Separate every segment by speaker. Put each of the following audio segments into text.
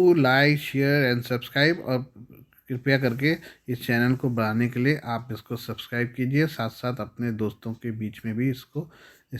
Speaker 1: Do like share and subscribe, और कृपया करके इस चैनल को बढ़ाने के लिए आप इसको सब्सक्राइब कीजिए, साथ साथ अपने दोस्तों के बीच में भी इसको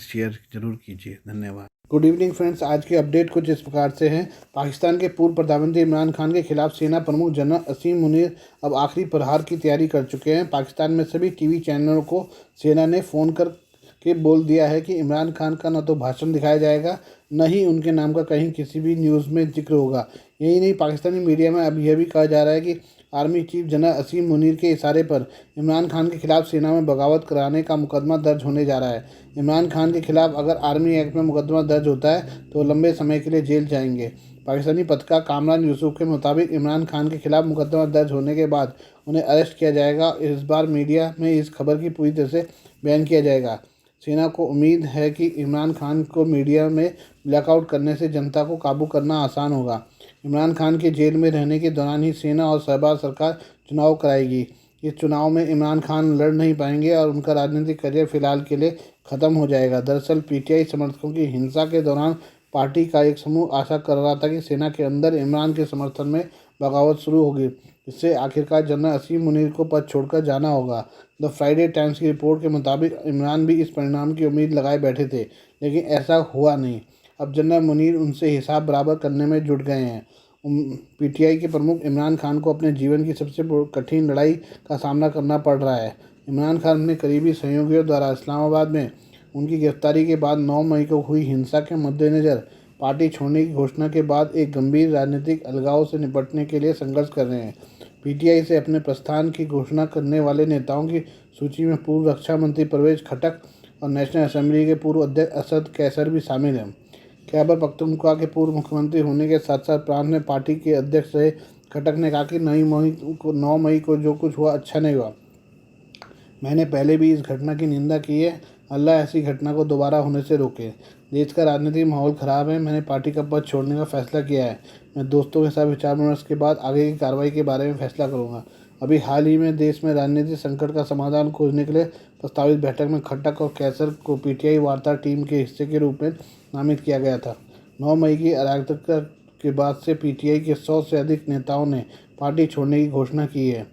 Speaker 1: शेयर जरूर कीजिए। धन्यवाद। गुड इवनिंग फ्रेंड्स, आज की अपडेट कुछ इस प्रकार से हैं। पाकिस्तान के पूर्व प्रधानमंत्री इमरान खान के खिलाफ सेना प्रमुख जनरल असीम मुनीर अब आखिरी प्रहार की तैयारी कर चुके हैं। पाकिस्तान में सभी टीवी चैनलों को सेना ने फ़ोन कर के बोल दिया है कि इमरान खान का न तो भाषण दिखाया जाएगा, न ही उनके नाम का कहीं किसी भी न्यूज़ में जिक्र होगा। यही नहीं, पाकिस्तानी मीडिया में अब यह भी कहा जा रहा है कि आर्मी चीफ जनरल असीम मुनीर के इशारे पर इमरान खान के खिलाफ सेना में बगावत कराने का मुकदमा दर्ज होने जा रहा है। इमरान खान के खिलाफ अगर आर्मी एक्ट में मुकदमा दर्ज होता है तो लंबे समय के लिए जेल जाएंगे। पाकिस्तानी पत्रकार कामरान यूसुफ के मुताबिक इमरान खान के खिलाफ मुकदमा दर्ज होने के बाद उन्हें अरेस्ट किया जाएगा। इस बार मीडिया में इस खबर की पूरी तरह से बयान किया जाएगा। सेना को उम्मीद है कि इमरान खान को मीडिया में ब्लैकआउट करने से जनता को काबू करना आसान होगा। इमरान खान के जेल में रहने के दौरान ही सेना और शहबाज सरकार चुनाव कराएगी। इस चुनाव में इमरान खान लड़ नहीं पाएंगे और उनका राजनीतिक करियर फिलहाल के लिए ख़त्म हो जाएगा। दरअसल पीटीआई समर्थकों की हिंसा के दौरान पार्टी का एक समूह आशा कर रहा था कि सेना के अंदर इमरान के समर्थन में बगावत शुरू होगी। इससे आखिरकार जनरल असीम मुनीर को पद छोड़कर जाना होगा। द फ्राइडे टाइम्स की रिपोर्ट के मुताबिक इमरान भी इस परिणाम की उम्मीद लगाए बैठे थे, लेकिन ऐसा हुआ नहीं। अब जनरल मुनीर उनसे हिसाब बराबर करने में जुट गए हैं। पीटीआई के प्रमुख इमरान खान को अपने जीवन की सबसे कठिन लड़ाई का सामना करना पड़ रहा है। इमरान खान अपने करीबी सहयोगियों द्वारा इस्लामाबाद में उनकी गिरफ्तारी के बाद 9 मई को हुई हिंसा के मद्देनज़र पार्टी छोड़ने की घोषणा के बाद एक गंभीर राजनीतिक अलगाव से निपटने के लिए संघर्ष कर रहे हैं। पीटीआई से अपने प्रस्थान की घोषणा करने वाले नेताओं की सूची में पूर्व रक्षा मंत्री परवेज खटक और नेशनल असेंबली के पूर्व अध्यक्ष असद कैसर भी शामिल हैं। खैबर पख्तूनख्वा के पूर्व मुख्यमंत्री होने के साथ साथ प्रांत में पार्टी के अध्यक्ष रहे खटक ने कहा कि 9 मई को जो कुछ हुआ अच्छा नहीं हुआ। मैंने पहले भी इस घटना की निंदा की है। अल्लाह ऐसी घटना को दोबारा होने से रोके। देश का राजनीतिक माहौल ख़राब है। मैंने पार्टी का पद छोड़ने का फैसला किया है। मैं दोस्तों के साथ विचार विमर्श के बाद आगे की कार्रवाई के बारे में फैसला करूंगा। अभी हाल ही में देश में राजनीतिक संकट का समाधान खोजने के लिए प्रस्तावित बैठक में खट्टक और कैसर को पीटीआई वार्ता टीम के हिस्से के रूप में नामित किया गया था। 9 मई की अराजकता के बाद से पीटीआई के 100 से अधिक नेताओं ने पार्टी छोड़ने की घोषणा की है।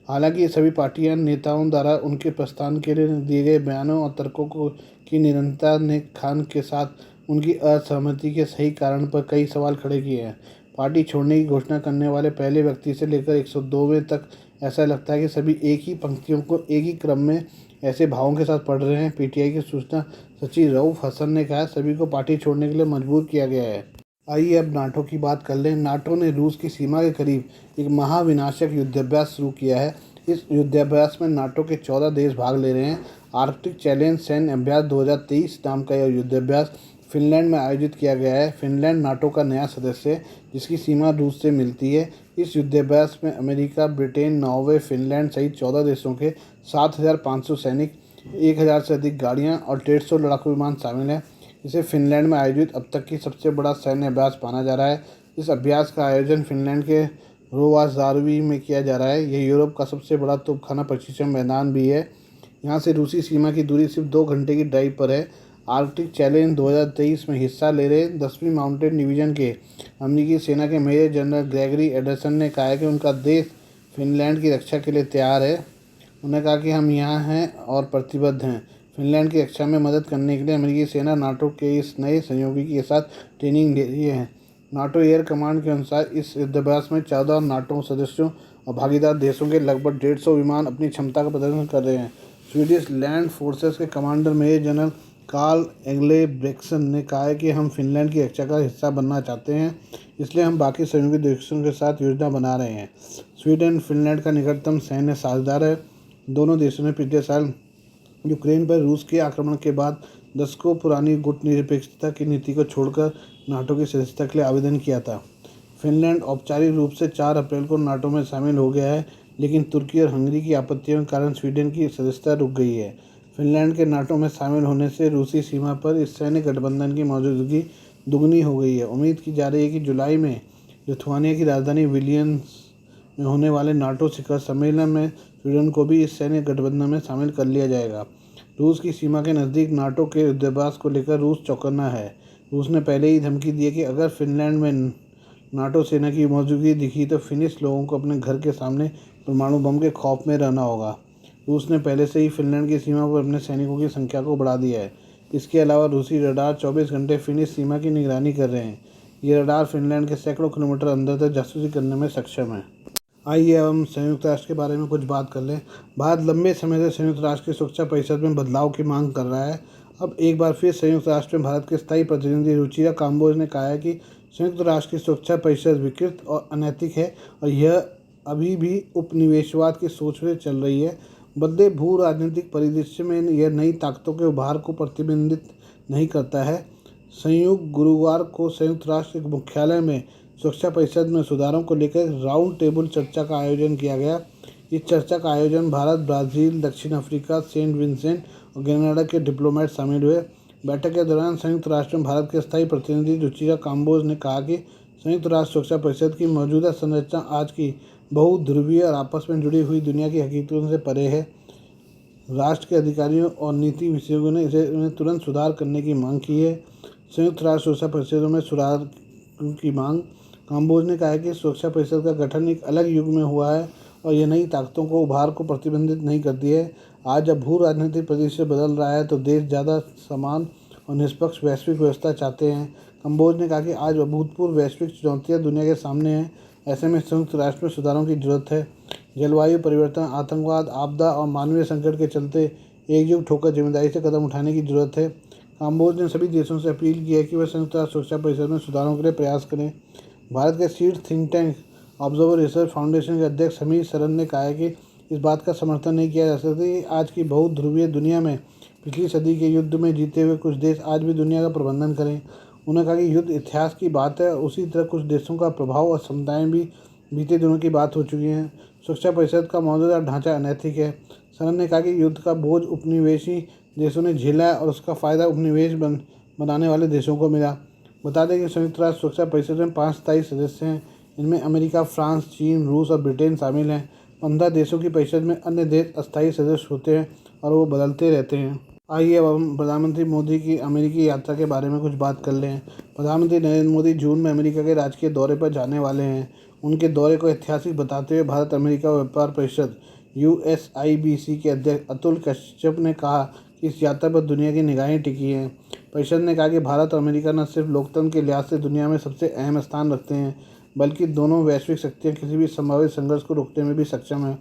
Speaker 1: हालांकि ये सभी पार्टियां नेताओं द्वारा उनके प्रस्थान के लिए दिए गए बयानों और तर्कों की निरंतरता ने खान के साथ उनकी असहमति के सही कारण पर कई सवाल खड़े किए हैं। पार्टी छोड़ने की घोषणा करने वाले पहले व्यक्ति से लेकर 102वें तक ऐसा लगता है कि सभी एक ही पंक्तियों को एक ही क्रम में ऐसे भावों के साथ पढ़ रहे हैं। पीटीआई के सूचना सचिव रऊफ हसन ने कहा, सभी को पार्टी छोड़ने के लिए मजबूर किया गया है। आइए अब नाटो की बात कर लें। नाटो ने रूस की सीमा के करीब एक महाविनाशक युद्धाभ्यास शुरू किया है। इस युद्धाभ्यास में नाटो के 14 देश भाग ले रहे हैं। आर्कटिक चैलेंज सैन्य अभ्यास 2023 नाम का यह युद्धाभ्यास फिनलैंड में आयोजित किया गया है। फिनलैंड नाटो का नया सदस्य है जिसकी सीमा रूस से मिलती है। इस युद्धाभ्यास में अमेरिका, ब्रिटेन, नॉर्वे, फिनलैंड सहित 14 देशों के 7,500 सैनिक, 1,000 से अधिक गाड़ियाँ और 150 लड़ाकू विमान शामिल हैं। इसे फिनलैंड में आयोजित अब तक की सबसे बड़ा सैन्य अभ्यास माना जा रहा है। इस अभ्यास का आयोजन फिनलैंड के रोवाज़ारवी में किया जा रहा है। यह यूरोप का सबसे बड़ा तोपखाना प्रशिक्षण मैदान भी है। यहाँ से रूसी सीमा की दूरी सिर्फ 2 घंटे की ड्राइव पर है। आर्कटिक चैलेंज 2023 में हिस्सा ले रहे 10वीं माउंटेन डिवीजन के अमेरिकी सेना के मेजर जनरल ग्रेगरी एंडरसन ने कहा है कि उनका देश फिनलैंड की रक्षा के लिए तैयार है। उन्होंने कहा कि हम यहाँ हैं और प्रतिबद्ध हैं। फिनलैंड की रक्षा में मदद करने के लिए अमेरिकी सेना नाटो के इस नए सहयोगी के साथ ट्रेनिंग दे रही है। नाटो एयर कमांड के अनुसार इस युद्धाभ्यास में 14 नाटो सदस्यों और भागीदार देशों के लगभग 150 विमान अपनी क्षमता का प्रदर्शन कर रहे हैं। स्वीडिश लैंड फोर्सेस के कमांडर मेजर जनरल कार्ल एंगले ब्रेक्सन ने कहा है कि हम फिनलैंड की रक्षा का हिस्सा बनना चाहते हैं, इसलिए हम बाकी सहयोगी देशों के साथ योजना बना रहे हैं। स्वीडन फिनलैंड का निकटतम सैन्य साझेदार है। दोनों देशों ने पिछले साल यूक्रेन पर रूस के आक्रमण के बाद दशकों पुरानी गुटनिरपेक्षता की नीति को छोड़कर नाटो की सदस्यता के लिए आवेदन किया था। फिनलैंड औपचारिक रूप से 4 अप्रैल को नाटो में शामिल हो गया है, लेकिन तुर्की और हंगरी की आपत्तियों के कारण स्वीडन की सदस्यता रुक गई है। फिनलैंड के नाटो में शामिल होने से रूसी सीमा पर इस सैन्य गठबंधन की मौजूदगी दुगनी हो गई है। उम्मीद की जा रही है कि जुलाई में लिथुआनिया की राजधानी विलियम्स में होने वाले नाटो शिखर सम्मेलन में स्वीडन को भी इस सैन्य गठबंधन में शामिल कर लिया जाएगा। रूस की सीमा के नज़दीक नाटो के युद्धाभ्यास को लेकर रूस चौकन्ना है। रूस ने पहले ही धमकी दी है कि अगर फिनलैंड में नाटो सेना की मौजूदगी दिखी तो फिनिश लोगों को अपने घर के सामने परमाणु बम के खौफ में रहना होगा। रूस ने पहले से ही फिनलैंड की सीमा पर अपने सैनिकों की संख्या को बढ़ा दिया है। इसके अलावा रूसी रडार 24 घंटे फिनिश सीमा की निगरानी कर रहे हैं। ये रडार फिनलैंड के सैकड़ों किलोमीटर अंदर तक जासूसी करने में सक्षम है। आइए अब हम संयुक्त राष्ट्र के बारे में कुछ बात कर लें। भारत लंबे समय से संयुक्त राष्ट्र की सुरक्षा परिषद में बदलाव की मांग कर रहा है। अब एक बार फिर संयुक्त राष्ट्र में भारत के स्थायी प्रतिनिधि रुचिरा काम्बोज ने कहा है कि संयुक्त राष्ट्र की सुरक्षा परिषद विकृत और अनैतिक है और यह अभी भी उपनिवेशवाद की सोच से चल रही है। बदले भू राजनीतिक परिदृश्य में यह नई ताकतों के उभार को प्रतिबिंबित नहीं करता है। संयुक्त गुरुवार को संयुक्त राष्ट्र के मुख्यालय में सुरक्षा परिषद में सुधारों को लेकर राउंड टेबल चर्चा का आयोजन किया गया। इस चर्चा का आयोजन भारत, ब्राज़ील, दक्षिण अफ्रीका, सेंट विंसेंट और ग्रेनाडा के डिप्लोमेट शामिल हुए। बैठक के दौरान संयुक्त राष्ट्र में भारत के स्थायी प्रतिनिधि रुचिरा काम्बोज ने कहा कि संयुक्त राष्ट्र सुरक्षा परिषद की मौजूदा संरचना आज की बहुध्रुवीय और आपस में जुड़ी हुई दुनिया की हकीकतों से परे है। राष्ट्र के अधिकारियों और नीति विशेषज्ञों ने इसे तुरंत सुधार करने की मांग की है। संयुक्त राष्ट्र सुरक्षा परिषदों में सुधार की मांग। काम्बोज ने कहा है कि सुरक्षा परिषद का गठन एक अलग युग में हुआ है और यह नई ताकतों को उभार को प्रतिबंधित नहीं करती है। आज जब भू राजनीतिक परिदृश्य बदल रहा है तो देश ज़्यादा समान और निष्पक्ष वैश्विक व्यवस्था चाहते हैं। काम्बोज ने कहा कि आज अभूतपूर्व वैश्विक चुनौतियाँ दुनिया के सामने हैं। ऐसे में संयुक्त राष्ट्र में सुधारों की जरूरत है। जलवायु परिवर्तन, आतंकवाद, आपदा और मानवीय संकट के चलते एकजुट होकर जिम्मेदारी से कदम उठाने की जरूरत है। काम्बोज ने सभी देशों से अपील की है कि वे संयुक्त राष्ट्र सुरक्षा परिषद में सुधारों के लिए प्रयास करें। भारत के शीर्ष think tank observer research foundation के अध्यक्ष समीर सरन ने कहा है कि इस बात का समर्थन नहीं किया जा सकता कि आज की बहुध्रुवीय दुनिया में पिछली सदी के युद्ध में जीते हुए कुछ देश आज भी दुनिया का प्रबंधन करें। उन्होंने कहा कि युद्ध इतिहास की बात है और उसी तरह कुछ देशों का प्रभाव और क्षमताएँ भी बीते दिनों की बात हो चुकी हैं। सुरक्षा परिषद का मौजूदा ढांचा अनैतिक है। सरन ने कहा कि युद्ध का बोझ उपनिवेशी देशों ने झेला और उसका फ़ायदा उपनिवेश बनाने वाले देशों को मिला। बता दें कि संयुक्त राष्ट्र सुरक्षा परिषद में 5 स्थायी सदस्य हैं। इनमें अमेरिका, फ्रांस, चीन, रूस और ब्रिटेन शामिल हैं। 15 देशों की परिषद में अन्य देश अस्थायी सदस्य होते हैं और वो बदलते रहते हैं। आइए अब हम प्रधानमंत्री मोदी की अमेरिकी यात्रा के बारे में कुछ बात कर लें। प्रधानमंत्री नरेंद्र मोदी जून में अमेरिका के राजकीय दौरे पर जाने वाले हैं। उनके दौरे को ऐतिहासिक बताते हुए भारत अमेरिका व्यापार परिषद USIBC के अध्यक्ष अतुल कश्यप ने कहा कि इस यात्रा पर दुनिया की निगाहें टिकी हैं। परिषद ने कहा कि भारत और अमेरिका न सिर्फ लोकतंत्र के लिहाज से दुनिया में सबसे अहम स्थान रखते हैं, बल्कि दोनों वैश्विक शक्तियाँ किसी भी संभावित संघर्ष को रोकने में भी सक्षम हैं।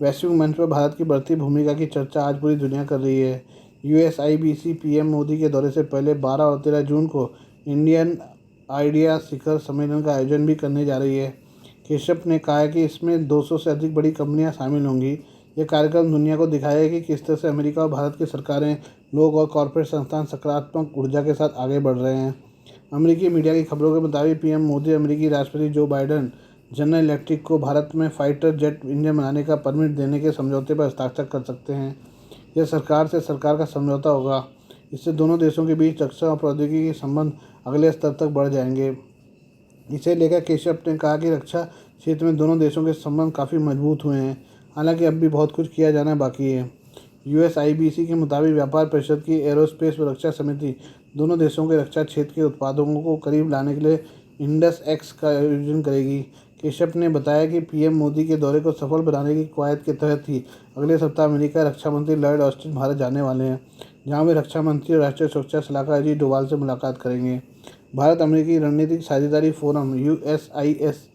Speaker 1: वैश्विक मंच पर भारत की बढ़ती भूमिका की चर्चा आज पूरी दुनिया कर रही है। USIBC PM मोदी के दौरे से पहले 12 और 13 जून को इंडियन आइडिया शिखर सम्मेलन का आयोजन भी करने जा रही है। केशप ने कहा है कि इसमें 200 से अधिक बड़ी कंपनियां शामिल होंगी। यह कार्यक्रम दुनिया को दिखाएगा कि किस तरह से अमेरिका और भारत की सरकारें, लोग और कॉरपोरेट संस्थान सकारात्मक ऊर्जा के साथ आगे बढ़ रहे हैं। अमेरिकी मीडिया की खबरों के मुताबिक PM मोदी अमेरिकी राष्ट्रपति जो बाइडेन जनरल इलेक्ट्रिक को भारत में फाइटर जेट इंजन बनाने का परमिट देने के समझौते पर हस्ताक्षर कर सकते हैं। यह सरकार से सरकार का समझौता होगा। इससे दोनों देशों के बीच रक्षा और प्रौद्योगिकी के संबंध अगले स्तर तक बढ़ जाएंगे। इसे लेकर केशप ने कहा कि रक्षा क्षेत्र में दोनों देशों के संबंध काफ़ी मजबूत हुए हैं, हालांकि अब भी बहुत कुछ किया जाना बाकी है। USIBC के मुताबिक व्यापार परिषद की एरोस्पेस व रक्षा समिति दोनों देशों के रक्षा क्षेत्र के उत्पादों को करीब लाने के लिए इंडस एक्स का आयोजन करेगी। केशप ने बताया कि PM मोदी के दौरे को सफल बनाने की कवायद के तहत ही अगले सप्ताह अमेरिका रक्षा मंत्री लॉयड ऑस्टिन भारत जाने वाले हैं, जहां वे रक्षा मंत्री और राष्ट्रीय सुरक्षा सलाहकार अजीत डोभाल से मुलाकात करेंगे। भारत अमेरिकी रणनीतिक साझेदारी फोरम USISPF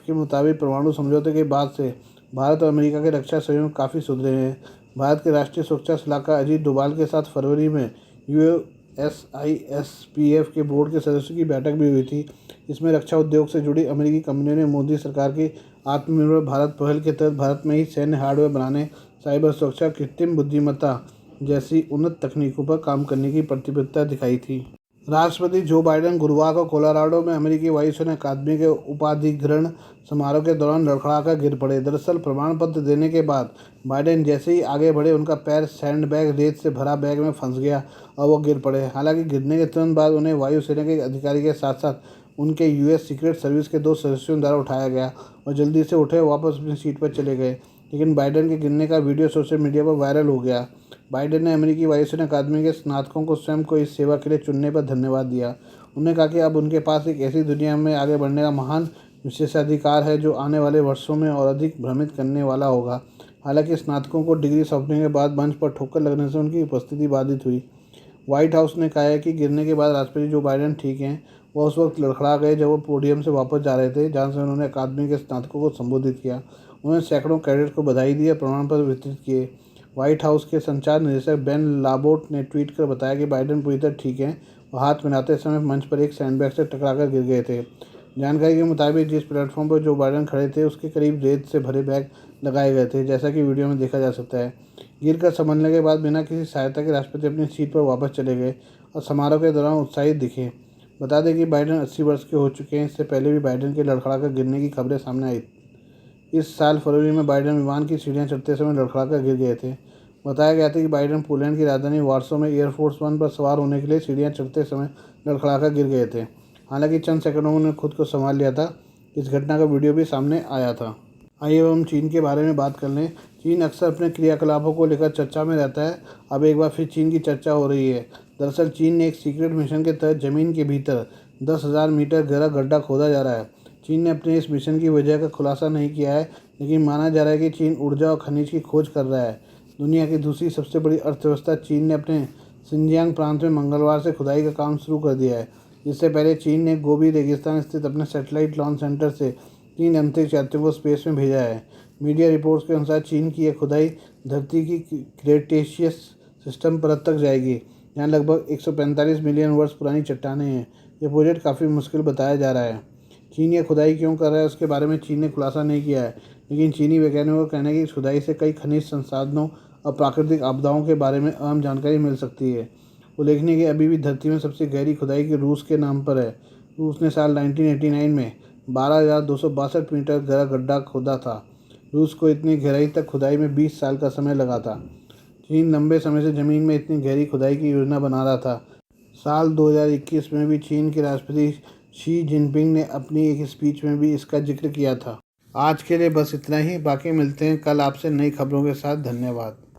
Speaker 1: के मुताबिक परमाणु समझौते के बाद से भारत और अमेरिका के रक्षा सहयोग काफ़ी सुधरे हैं। भारत के राष्ट्रीय सुरक्षा सलाहकार अजीत डोभाल के साथ फरवरी में USISPF के बोर्ड के सदस्यों की बैठक भी हुई थी। इसमें रक्षा उद्योग से जुड़ी अमेरिकी कंपनियों ने मोदी सरकार की आत्मनिर्भर भारत पहल के तहत भारत में ही सैन्य हार्डवेयर बनाने, साइबर सुरक्षा, कृत्रिम बुद्धिमत्ता जैसी उन्नत तकनीकों पर काम करने की प्रतिबद्धता दिखाई थी। राष्ट्रपति जो बाइडेन गुरुवार को कोलोराडो में अमेरिकी वायुसेना अकादमी के उपाधिग्रहण समारोह के दौरान लड़खड़ाकर गिर पड़े। दरअसल प्रमाण पत्र देने के बाद बाइडेन जैसे ही आगे बढ़े, उनका पैर सैंडबैग रेत से भरा बैग में फंस गया और वो गिर पड़े। हालांकि गिरने के तुरंत बाद उन्हें वायुसेना के अधिकारी के साथ साथ उनके US सीक्रेट सर्विस के 2 सदस्यों द्वारा उठाया गया और जल्दी से उठे वापस अपनी सीट पर चले गए। लेकिन बाइडेन के गिरने का वीडियो सोशल मीडिया पर वायरल हो गया। बाइडेन ने अमेरिकी वायुसेना अकादमी के स्नातकों को स्वयं को इस सेवा के लिए चुनने पर धन्यवाद दिया। उन्होंने कहा कि अब उनके पास एक ऐसी दुनिया में आगे बढ़ने का महान विशेषाधिकार है जो आने वाले वर्षों में और अधिक भ्रमित करने वाला होगा। हालांकि स्नातकों को डिग्री सौंपने के बाद मंच पर ठोकर लगने से उनकी उपस्थिति बाधित हुई। व्हाइट हाउस ने कहा है कि गिरने के बाद राष्ट्रपति जो बाइडेन ठीक हैं। वह उस वक्त लड़खड़ा गए जब वो पोडियम से वापस जा रहे थे, जहां से उन्होंने अकादमी के स्नातकों को संबोधित किया। उन्होंने सैकड़ों कैडेट्स को बधाई दी और प्रमाण पत्र वितरित किए। व्हाइट हाउस के संचार निदेशक बेन लाबोट ने ट्वीट कर बताया कि बाइडेन पूरी तरह ठीक हैं। वह हाथ मिलाते समय मंच पर एक सैंडबैग से टकराकर गिर गए थे। जानकारी के मुताबिक जिस प्लेटफॉर्म पर जो बाइडेन खड़े थे उसके करीब रेत से भरे बैग लगाए गए थे, जैसा कि वीडियो में देखा जा सकता है। गिरकर संभलने के बाद बिना किसी सहायता के राष्ट्रपति अपनी सीट पर वापस चले गए और समारोह के दौरान उत्साहित दिखे। बता दें कि बाइडेन 80 वर्ष के हो चुके हैं। इससे पहले भी बाइडेन के लड़खड़ाकर गिरने की खबरें सामने आई। इस साल फरवरी में बाइडेन विमान की सीढ़ियां चढ़ते समय लड़खड़ाकर गिर गए थे। बताया गया था कि बाइडेन पोलैंड की राजधानी वार्सो में एयरफोर्स वन पर सवार होने के लिए सीढ़ियां चढ़ते समय लड़खड़ाकर गिर गए थे। हालांकि चंद सेकंडों में उन्होंने खुद को संभाल लिया था। इस घटना का वीडियो भी सामने आया था। आइए अब हम चीन के बारे में बात कर लें। चीन अक्सर अपने क्रियाकलापों को लेकर चर्चा में रहता है। अब एक बार फिर चीन की चर्चा हो रही है। दरअसल चीन ने एक सीक्रेट मिशन के तहत जमीन के भीतर 10,000 मीटर गहरा गड्ढा खोदा जा रहा है। चीन ने अपने इस मिशन की वजह का खुलासा नहीं किया है, लेकिन माना जा रहा है कि चीन ऊर्जा और खनिज की खोज कर रहा है। दुनिया की दूसरी सबसे बड़ी अर्थव्यवस्था चीन ने अपने सिंजियांग प्रांत में मंगलवार से खुदाई का काम शुरू कर दिया है। इससे पहले चीन ने गोबी रेगिस्तान स्थित अपने सैटेलाइट लॉन्च सेंटर से 3 अंतरिक्ष यात्रियों को स्पेस में भेजा है। मीडिया रिपोर्ट्स के अनुसार चीन की यह खुदाई धरती की क्रेटेशियस सिस्टम परत तक जाएगी, जहाँ लगभग 145 मिलियन वर्ष पुरानी चट्टानें हैं। यह प्रोजेक्ट काफ़ी मुश्किल बताया जा रहा है। चीन यह खुदाई क्यों कर रहा है उसके बारे में चीन ने खुलासा नहीं किया है, लेकिन चीनी वैज्ञानिकों का कहना है कि इस खुदाई से कई खनिज संसाधनों और प्राकृतिक आपदाओं के बारे में अहम जानकारी मिल सकती है। उल्लेखनीय कि अभी भी धरती में सबसे गहरी खुदाई की रूस के नाम पर है। रूस ने साल 1989 में 12,262 मीटर गहरा गड्ढा खोदा था। रूस को इतनी गहराई तक खुदाई में 20 साल का समय लगा था। चीन लंबे समय से ज़मीन में इतनी गहरी खुदाई की योजना बना रहा था। साल 2021 में भी चीन के राष्ट्रपति शी जिनपिंग ने अपनी एक स्पीच में भी इसका जिक्र किया था। आज के लिए बस इतना ही। बाकी मिलते हैं कल आपसे नई खबरों के साथ। धन्यवाद।